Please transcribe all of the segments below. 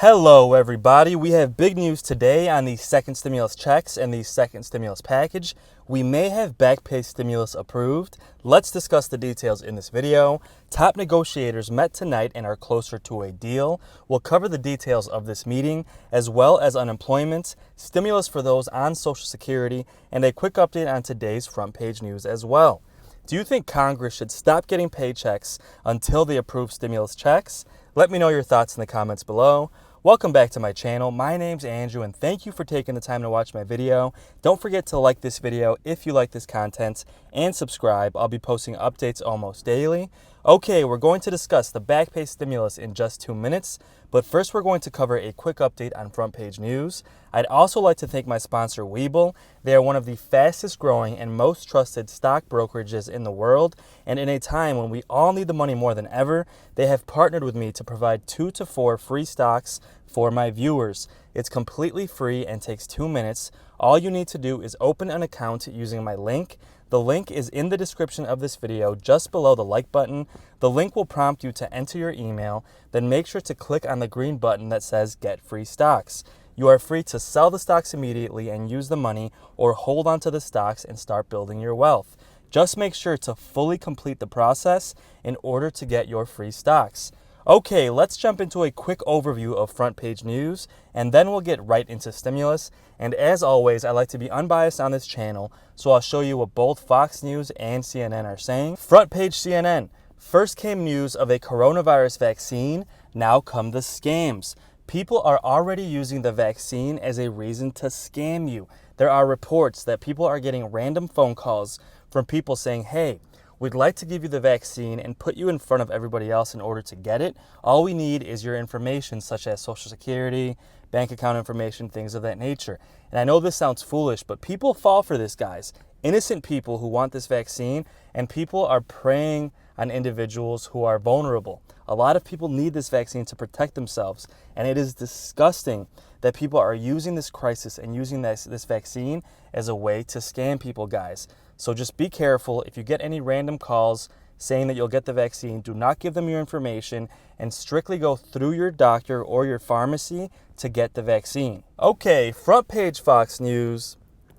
Hello everybody, we have big news today on the second stimulus checks and the second stimulus package. We may have back pay stimulus approved. Let's discuss the details in this video. Top negotiators met tonight and are closer to a deal. We'll cover the details of this meeting as well as unemployment, stimulus for those on Social Security, and a quick update on today's front page news as well. Do you think Congress should stop getting paychecks until they approve stimulus checks? Let me know your thoughts in the comments below. Welcome back to my channel. My name's Andrew and thank you for taking the time to watch my video. Don't forget to like this video if you like this content and subscribe. I'll be posting updates almost daily. Okay, we're going to discuss the back pay stimulus in just 2 minutes, but first we're going to cover a quick update on front page news. I'd also like to thank my sponsor Webull. They are one of the fastest growing and most trusted stock brokerages in the world, and in a time when we all need the money more than ever, they have partnered with me to provide 2 to 4 free stocks for my viewers. It's completely free and takes 2 minutes. All you need to do is open an account using my link. The link is in the description of this video just below the like button. The link will prompt you to enter your email, then make sure to click on the green button that says Get Free Stocks. You are free to sell the stocks immediately and use the money, or hold on to the stocks and start building your wealth. Just make sure to fully complete the process in order to get your free stocks. Okay, let's jump into a quick overview of front page news, and then we'll get right into stimulus. And as always, I like to be unbiased on this channel, so I'll show you what both Fox News and CNN are saying. Front page CNN. First came news of a coronavirus vaccine, now come the scams. People are already using the vaccine as a reason to scam you. There are reports that people are getting random phone calls from people saying, hey, we'd like to give you the vaccine and put you in front of everybody else in order to get it. All we need is your information, such as Social Security, bank account information, things of that nature. And I know this sounds foolish, but people fall for this, guys. Innocent people who want this vaccine, and people are preying on individuals who are vulnerable. A lot of people need this vaccine to protect themselves, and it is disgusting that people are using this crisis and using this vaccine as a way to scam people, guys. So just be careful. If you get any random calls saying that you'll get the vaccine, do not give them your information and strictly go through your doctor or your pharmacy to get the vaccine. Okay, front page Fox News.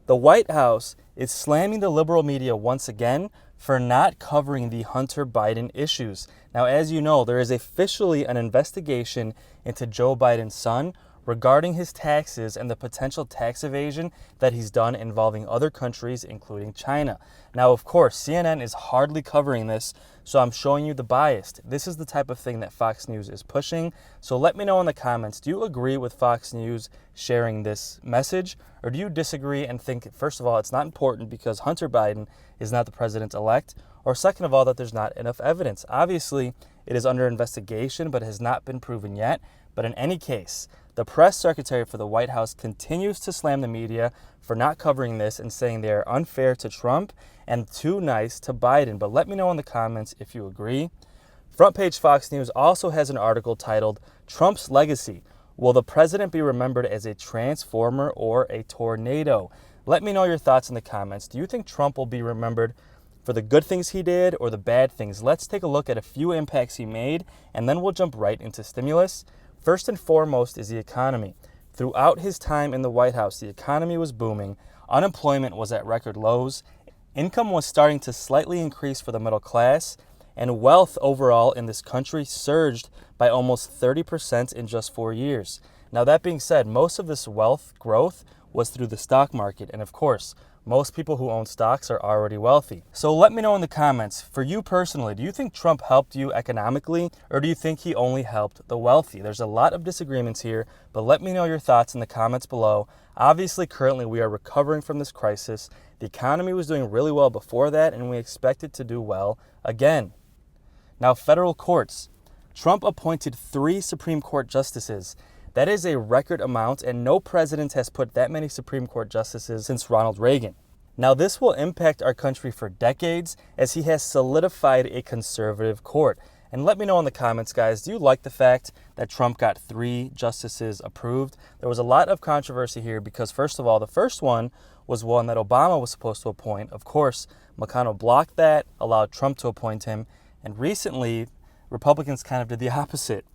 The White House is slamming the liberal media once again for not covering the Hunter Biden issues. Now, as you know, there is officially an investigation into Joe Biden's son regarding his taxes and the potential tax evasion that he's done involving other countries, including China. Now, of course, CNN is hardly covering this, so I'm showing you the bias. This is the type of thing that Fox News is pushing. So let me know in the comments, do you agree with Fox News sharing this message, or do you disagree and think, first of all, it's not important because Hunter Biden is not the president-elect, or second of all, that there's not enough evidence? Obviously, it is under investigation, but has not been proven yet. But in any case, the press secretary for the White House continues to slam the media for not covering this and saying they are unfair to Trump and too nice to Biden. But let me know in the comments if you agree. Front page Fox News also has an article titled, Trump's Legacy. Will the president be remembered as a transformer or a tornado? Let me know your thoughts in the comments. Do you think Trump will be remembered for the good things he did or the bad things? Let's take a look at a few impacts he made, and then we'll jump right into stimulus. First and foremost is the economy. Throughout his time in the White House, the economy was booming, unemployment was at record lows, income was starting to slightly increase for the middle class, and wealth overall in this country surged by almost 30% in just 4 years. Now, that being said, most of this wealth growth was through the stock market, and of course, most people who own stocks are already wealthy. So let me know in the comments, for you personally, do you think Trump helped you economically, or do you think he only helped the wealthy? There's a lot of disagreements here, but let me know your thoughts in the comments below. Obviously, currently we are recovering from this crisis. The economy was doing really well before that, and we expect it to do well again. Now, federal courts. Trump appointed 3 Supreme Court justices. That is a record amount, and no president has put that many Supreme Court justices since Ronald Reagan. Now, this will impact our country for decades as he has solidified a conservative court. And let me know in the comments, guys, do you like the fact that Trump got 3 justices approved? There was a lot of controversy here because, first of all, the first one was one that Obama was supposed to appoint. Of course, McConnell blocked that, allowed Trump to appoint him. And recently, Republicans kind of did the opposite,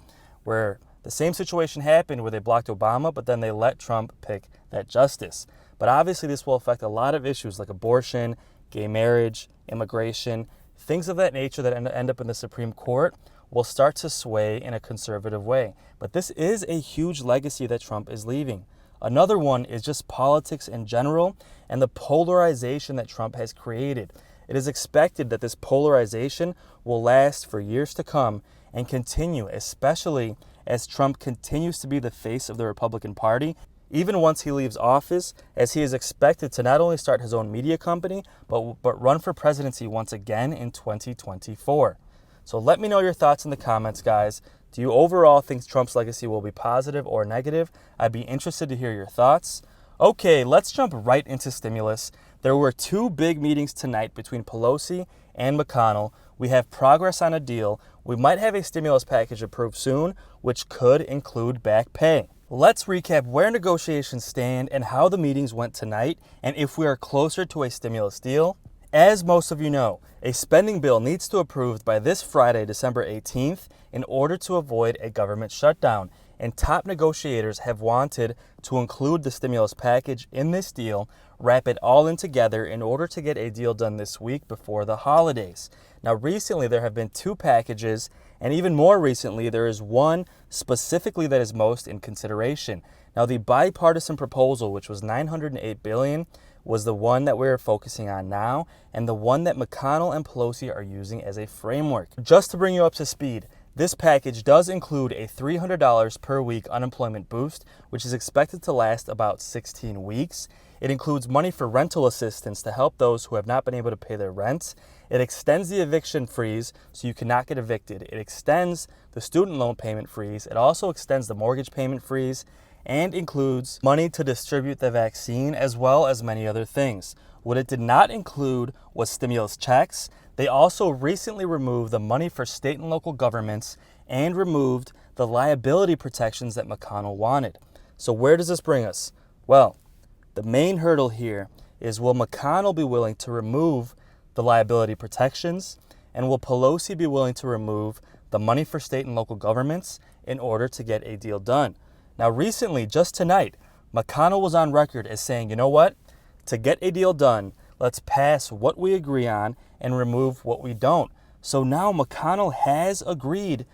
where The same situation happened where they blocked Obama, but then they let Trump pick that justice. But obviously this will affect a lot of issues like abortion, gay marriage, immigration, things of that nature that end up in the Supreme Court will start to sway in a conservative way. But this is a huge legacy that Trump is leaving. Another one is just politics in general and the polarization that Trump has created. It is expected that this polarization will last for years to come and continue, especially as Trump continues to be the face of the Republican Party, even once he leaves office, as he is expected to not only start his own media company, but run for presidency once again in 2024. So let me know your thoughts in the comments, guys. Do you overall think Trump's legacy will be positive or negative? I'd be interested to hear your thoughts. Okay, let's jump right into stimulus. There were two big meetings tonight between Pelosi and McConnell. We have progress on a deal. We might have a stimulus package approved soon, which could include back pay. Let's recap where negotiations stand and how the meetings went tonight, and if we are closer to a stimulus deal. As most of you know, a spending bill needs to be approved by this Friday, December 18th, in order to avoid a government shutdown. And top negotiators have wanted to include the stimulus package in this deal, wrap it all in together in order to get a deal done this week before the holidays. Now, recently there have been two packages, and even more recently, there is one specifically that is most in consideration. Now, the bipartisan proposal, which was $908 billion, was the one that we're focusing on now, and the one that McConnell and Pelosi are using as a framework. Just to bring you up to speed, this package does include a $300 per week unemployment boost, which is expected to last about 16 weeks. It includes money for rental assistance to help those who have not been able to pay their rent. It extends the eviction freeze so you cannot get evicted. It extends the student loan payment freeze. It also extends the mortgage payment freeze and includes money to distribute the vaccine, as well as many other things. What it did not include was stimulus checks. They also recently removed the money for state and local governments and removed the liability protections that McConnell wanted. So where does this bring us? Well, the main hurdle here is, will McConnell be willing to remove the liability protections, and will Pelosi be willing to remove the money for state and local governments in order to get a deal done? Now, recently, just tonight, McConnell was on record as saying, you know what? To get a deal done, let's pass what we agree on and remove what we don't. So now McConnell has agreed,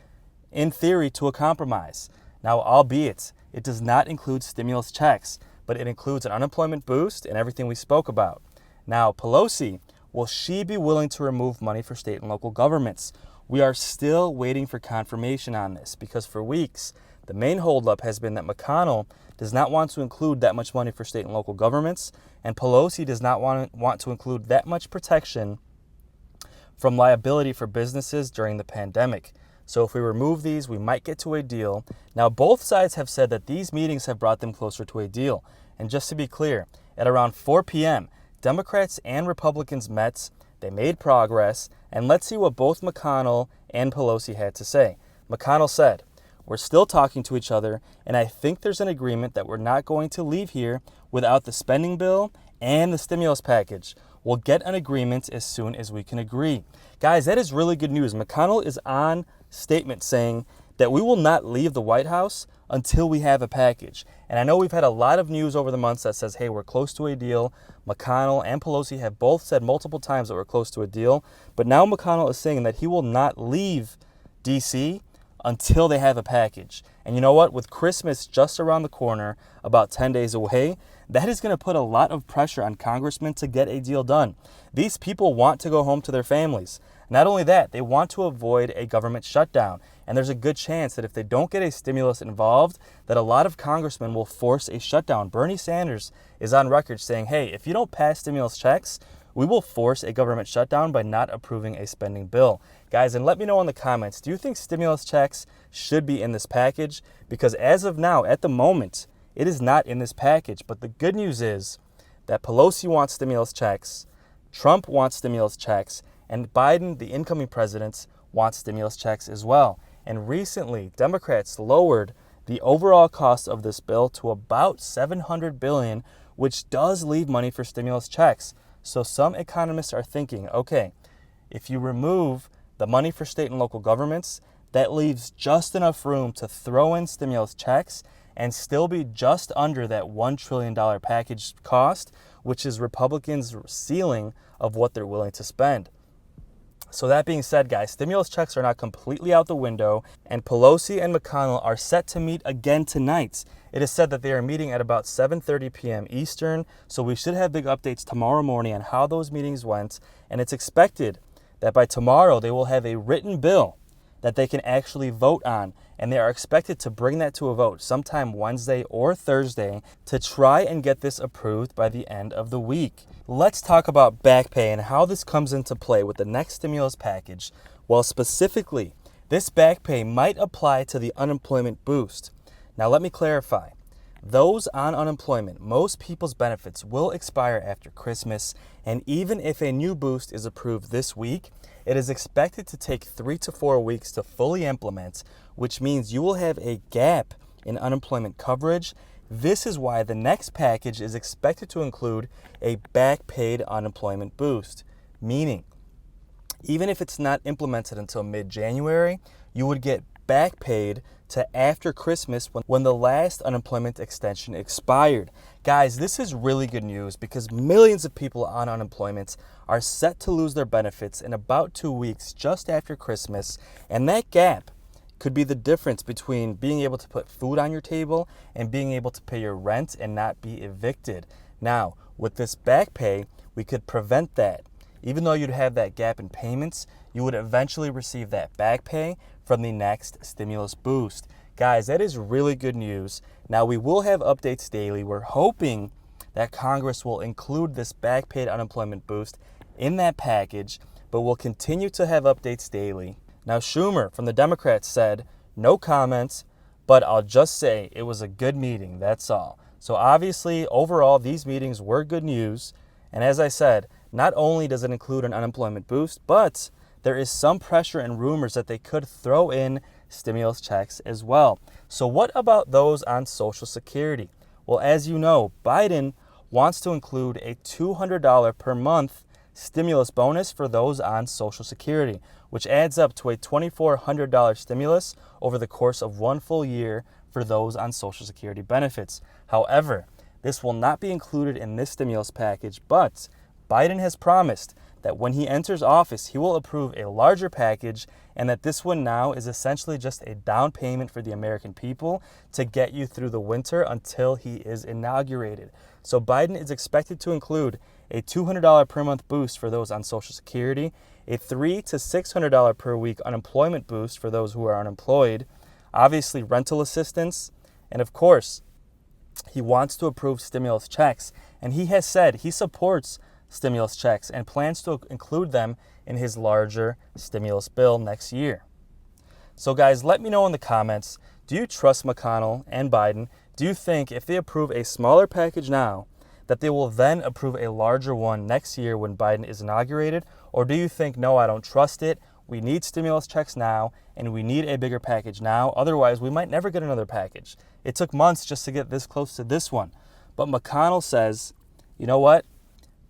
in theory, to a compromise. Now, albeit, it does not include stimulus checks, but it includes an unemployment boost and everything we spoke about. Now, Pelosi, will she be willing to remove money for state and local governments? We are still waiting for confirmation on this, because for weeks, the main holdup has been that McConnell does not want to include that much money for state and local governments, and Pelosi does not want to include that much protection from liability for businesses during the pandemic. So if we remove these, we might get to a deal. Now, both sides have said that these meetings have brought them closer to a deal. And just to be clear, at around 4 p.m., Democrats and Republicans met, they made progress, and let's see what both McConnell and Pelosi had to say. McConnell said, "We're still talking to each other, and I think there's an agreement that we're not going to leave here without the spending bill and the stimulus package. We'll get an agreement as soon as we can agree." Guys, that is really good news. McConnell is on statement saying that we will not leave the White House until we have a package. And I know we've had a lot of news over the months that says, hey, we're close to a deal. McConnell and Pelosi have both said multiple times that we're close to a deal. But now McConnell is saying that he will not leave D.C. until they have a package. And you know what? With Christmas just around the corner, about 10 days away, that is going to put a lot of pressure on congressmen to get a deal done. These people want to go home to their families. Not only that, they want to avoid a government shutdown. And there's a good chance that if they don't get a stimulus involved, that a lot of congressmen will force a shutdown. Bernie Sanders is on record saying, hey, if you don't pass stimulus checks, we will force a government shutdown by not approving a spending bill. Guys, and let me know in the comments, do you think stimulus checks should be in this package? Because as of now, at the moment, it is not in this package. But the good news is that Pelosi wants stimulus checks, Trump wants stimulus checks, and Biden, the incoming president, wants stimulus checks as well. And recently, Democrats lowered the overall cost of this bill to about $700 billion, which does leave money for stimulus checks. So some economists are thinking, okay, if you remove the money for state and local governments, That leaves just enough room to throw in stimulus checks and still be just under that $1 trillion package cost, which is Republicans' ceiling of what they're willing to spend. So that being said, guys, stimulus checks are not completely out the window, and Pelosi and McConnell are set to meet again tonight. It is said that they are meeting at about 7:30 p.m. Eastern, so we should have big updates tomorrow morning on how those meetings went, and it's expected that by tomorrow they will have a written bill that they can actually vote on, and they are expected to bring that to a vote sometime Wednesday or Thursday to try and get this approved by the end of the week. Let's talk about BACKPAY and how this comes into play with the next stimulus package. Well, specifically, this BACKPAY might apply to the unemployment boost. Now, let me clarify. Those on unemployment, most people's benefits will expire after Christmas, and even if a new boost is approved this week, it is expected to take 3 to 4 weeks to fully implement, which means you will have a gap in unemployment coverage. This is why the next package is expected to include a back-paid unemployment boost, meaning even if it's not implemented until mid-January, you would get back paid to after Christmas when the last unemployment extension expired. Guys, this is really good news because millions of people on unemployment are set to lose their benefits in about 2 weeks just after Christmas, and that gap could be the difference between being able to put food on your table and being able to pay your rent and not be evicted. Now, with this back pay, we could prevent that. Even though you'd have that gap in payments, you would eventually receive that back pay from the next stimulus boost. Guys, that is really good news. Now, we will have updates daily. We're hoping that Congress will include this back paid unemployment boost in that package, but we'll continue to have updates daily. Now, Schumer from the Democrats said, no comments, but I'll just say it was a good meeting, that's all. So obviously, overall, these meetings were good news. And as I said, not only does it include an unemployment boost, but there is some pressure and rumors that they could throw in stimulus checks as well. So what about those on Social Security? Well, as you know, Biden wants to include a $200 per month stimulus bonus for those on Social Security, which adds up to a $2,400 stimulus over the course of 1 full year for those on Social Security benefits. However, this will not be included in this stimulus package, but Biden has promised that when he enters office, he will approve a larger package, and that this one now is essentially just a down payment for the American people to get you through the winter until he is inaugurated. So Biden is expected to include a $200 per month boost for those on Social Security, a $300 to $600 per week unemployment boost for those who are unemployed, obviously rental assistance, and of course, he wants to approve stimulus checks. And he has said he supports stimulus checks and plans to include them in his larger stimulus bill next year. So guys, let me know in the comments, do you trust McConnell and Biden? Do you think if they approve a smaller package now, that they will then approve a larger one next year when Biden is inaugurated? Or do you think, no, I don't trust it, we need stimulus checks now, and we need a bigger package now, otherwise we might never get another package. It took months just to get this close to this one. But McConnell says, you know what?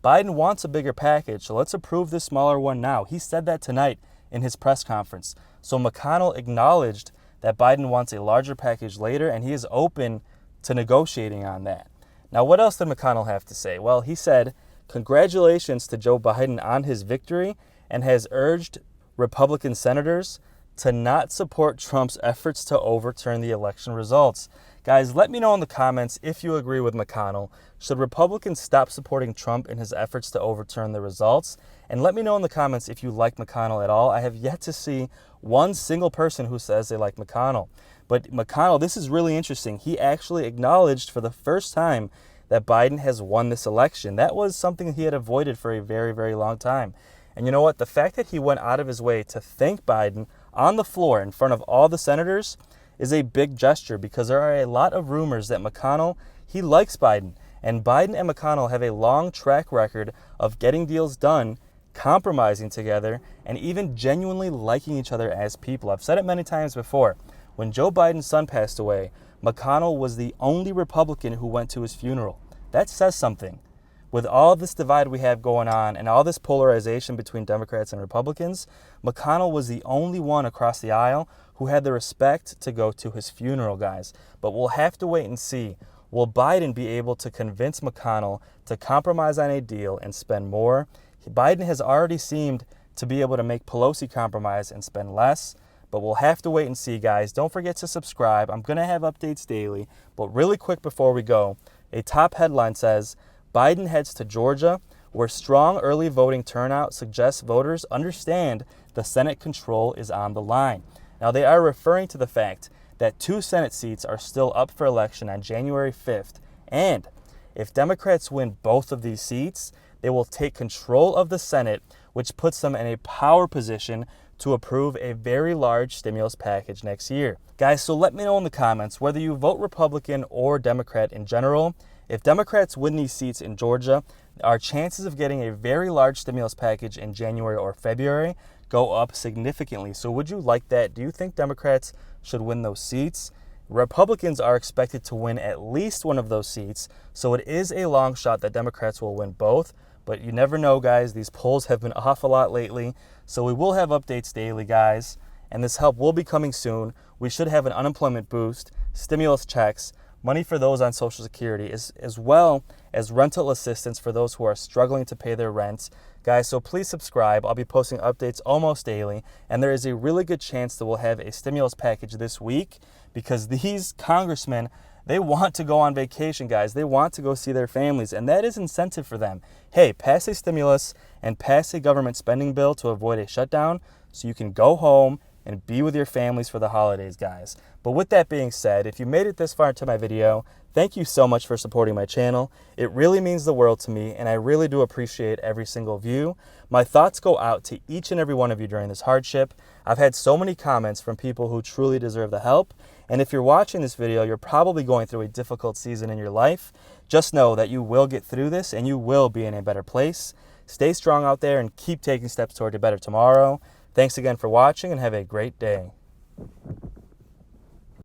Biden wants a bigger package, so let's approve this smaller one now. He said that tonight in his press conference. So McConnell acknowledged that Biden wants a larger package later, and he is open to negotiating on that. Now, what else did McConnell have to say? Well, he said, congratulations to Joe Biden on his victory, and has urged Republican senators to not support Trump's efforts to overturn the election results. Guys, let me know in the comments if you agree with McConnell. Should Republicans stop supporting Trump in his efforts to overturn the results? And let me know in the comments if you like McConnell at all. I have yet to see one single person who says they like McConnell. But McConnell, this is really interesting. He actually acknowledged for the first time that Biden has won this election. That was something he had avoided for a very, very long time. And you know what? The fact that he went out of his way to thank Biden on the floor in front of all the senators is a big gesture, because there are a lot of rumors that McConnell, he likes Biden. And Biden and McConnell have a long track record of getting deals done, compromising together, and even genuinely liking each other as people. I've said it many times before. When Joe Biden's son passed away, McConnell was the only Republican who went to his funeral. That says something. With all this divide we have going on and all this polarization between Democrats and Republicans, McConnell was the only one across the aisle who who had the respect to go to his funeral, guys. But we'll have to wait and see. Will Biden be able to convince McConnell to compromise on a deal and spend more? Biden has already seemed to be able to make Pelosi compromise and spend less. But we'll have to wait and see, guys. Don't forget to subscribe. I'm going to have updates daily. But really quick before we go, a top headline says, Biden heads to Georgia, where strong early voting turnout suggests voters understand the Senate control is on the line. Now, they are referring to the fact that 2 Senate seats are still up for election on January 5th. And if Democrats win both of these seats, they will take control of the Senate, which puts them in a power position to approve a very large stimulus package next year. Guys, so let me know in the comments whether you vote Republican or Democrat in general. If Democrats win these seats in Georgia, our chances of getting a very large stimulus package in January or February go up significantly. So would you like that? Do you think Democrats should win those seats? Republicans are expected to win at least one of those seats, so it is a long shot that Democrats will win both. But you never know, guys. These polls have been off a lot lately. So we will have updates daily, guys. And this help will be coming soon. We should have an unemployment boost, stimulus checks, money for those on Social Security, as well as rental assistance for those who are struggling to pay their rent. Guys, so please subscribe. I'll be posting updates almost daily. And there is a really good chance that we'll have a stimulus package this week because these congressmen, they want to go on vacation, guys. They want to go see their families, and that is incentive for them. Hey, pass a stimulus and pass a government spending bill to avoid a shutdown so you can go home and be with your families for the holidays, guys. But with that being said, if you made it this far into my video, thank you so much for supporting my channel. It really means the world to me, and I really do appreciate every single view. My thoughts go out to each and every one of you during this hardship. I've had so many comments from people who truly deserve the help. And if you're watching this video, you're probably going through a difficult season in your life. Just know that you will get through this and you will be in a better place. Stay strong out there and keep taking steps toward a better tomorrow. Thanks again for watching and have a great day.